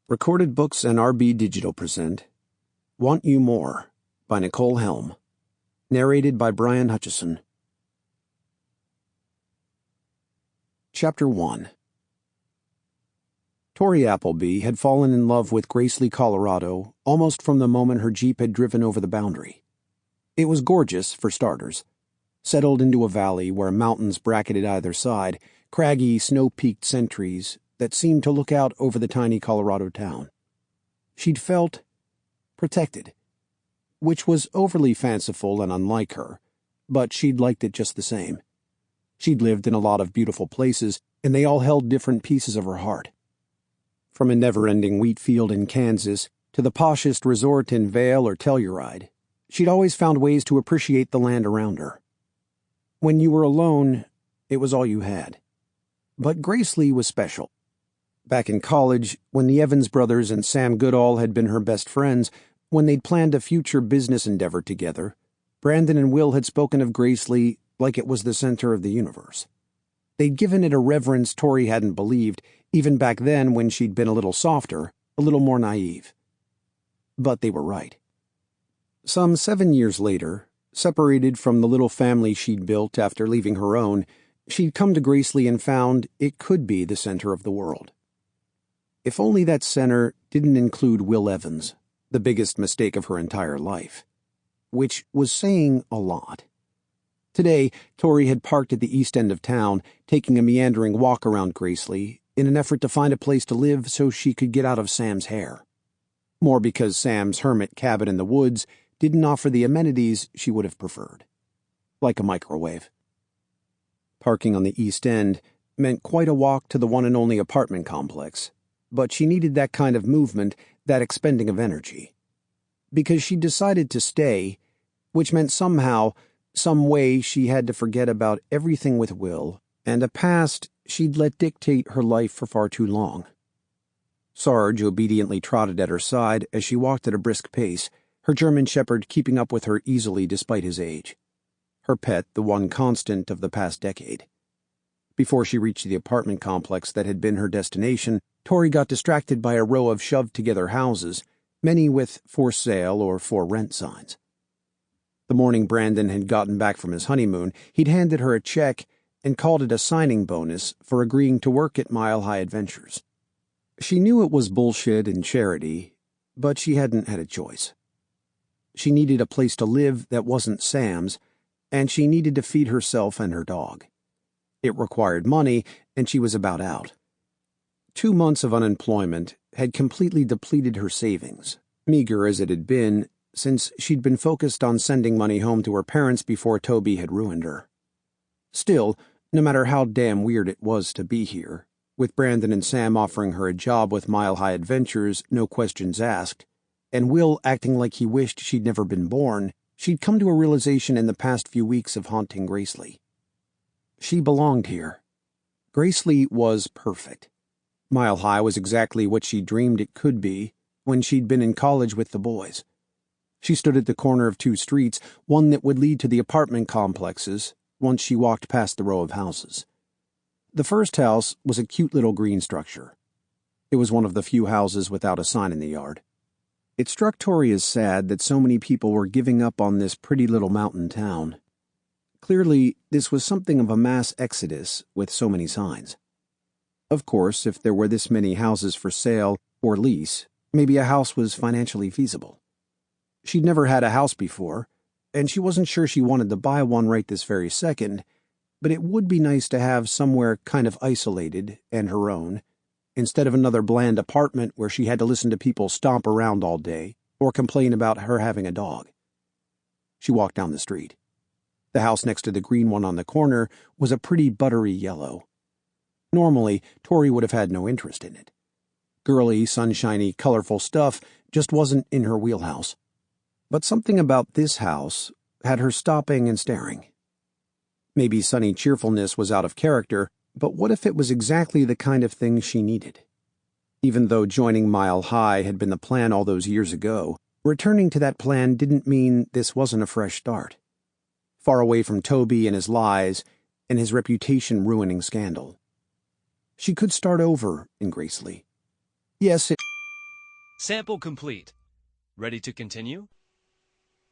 Recorded Books and RB Digital present Want You More by Nicole Helm. Narrated by Brian Hutchison. Chapter 1. Tori Appleby had fallen in love with Gracely, Colorado, almost from the moment her Jeep had driven over the boundary. It was gorgeous, for starters. Settled into a valley where mountains bracketed either side, craggy, snow-peaked sentries that seemed to look out over the tiny Colorado town. She'd felt protected, which was overly fanciful and unlike her, but she'd liked it just the same. She'd lived in a lot of beautiful places, and they all held different pieces of her heart. From a never-ending wheat field in Kansas to the poshest resort in Vail or Telluride, she'd always found ways to appreciate the land around her. When you were alone, it was all you had. But Gracely was special. Back in college, when the Evans brothers and Sam Goodall had been her best friends, when they'd planned a future business endeavor together, Brandon and Will had spoken of Gracely like it was the center of the universe. They'd given it a reverence Tori hadn't believed, even back then when she'd been a little softer, a little more naive. But they were right. Some 7 years later, separated from the little family she'd built after leaving her own, she'd come to Gracely and found it could be the center of the world. If only that center didn't include Will Evans, the biggest mistake of her entire life, which was saying a lot. Today, Tori had parked at the east end of town, taking a meandering walk around Gracely in an effort to find a place to live so she could get out of Sam's hair. More because Sam's hermit cabin in the woods didn't offer the amenities she would have preferred, like a microwave. Parking on the east end meant quite a walk to the one and only apartment complex, but she needed that kind of movement, that expending of energy. Because she decided to stay, which meant somehow, some way she had to forget about everything with Will and a past she'd let dictate her life for far too long. Sarge obediently trotted at her side as she walked at a brisk pace, her German shepherd keeping up with her easily despite his age. Her pet the one constant of the past decade. Before she reached the apartment complex that had been her destination, Tori got distracted by a row of shoved-together houses, many with for sale or for rent signs. The morning Brandon had gotten back from his honeymoon, he'd handed her a check and called it a signing bonus for agreeing to work at Mile High Adventures. She knew it was bullshit and charity, but she hadn't had a choice. She needed a place to live that wasn't Sam's, and she needed to feed herself and her dog. It required money, and she was about out. 2 months of unemployment had completely depleted her savings, meager as it had been, since she'd been focused on sending money home to her parents before Toby had ruined her. Still, no matter how damn weird it was to be here, with Brandon and Sam offering her a job with Mile High Adventures, no questions asked, and Will acting like he wished she'd never been born, she'd come to a realization in the past few weeks of haunting Gracely. She belonged here. Gracely was perfect. Mile High was exactly what she dreamed it could be when she'd been in college with the boys. She stood at the corner of 2 streets, one that would lead to the apartment complexes, once she walked past the row of houses. The first house was a cute little green structure. It was one of the few houses without a sign in the yard. It struck Tori as sad that so many people were giving up on this pretty little mountain town. Clearly, this was something of a mass exodus with so many signs. Of course, if there were this many houses for sale or lease, maybe a house was financially feasible. She'd never had a house before, and she wasn't sure she wanted to buy one right this very second, but it would be nice to have somewhere kind of isolated and her own, instead of another bland apartment where she had to listen to people stomp around all day or complain about her having a dog. She walked down the street. The house next to the green one on the corner was a pretty buttery yellow. Normally, Tori would have had no interest in it. Girly, sunshiny, colorful stuff just wasn't in her wheelhouse. But something about this house had her stopping and staring. Maybe sunny cheerfulness was out of character, but what if it was exactly the kind of thing she needed? Even though joining Mile High had been the plan all those years ago, returning to that plan didn't mean this wasn't a fresh start. Far away from Toby and his lies and his reputation-ruining scandal. She could start over in Gracely. Yes, Sample complete. Ready to continue?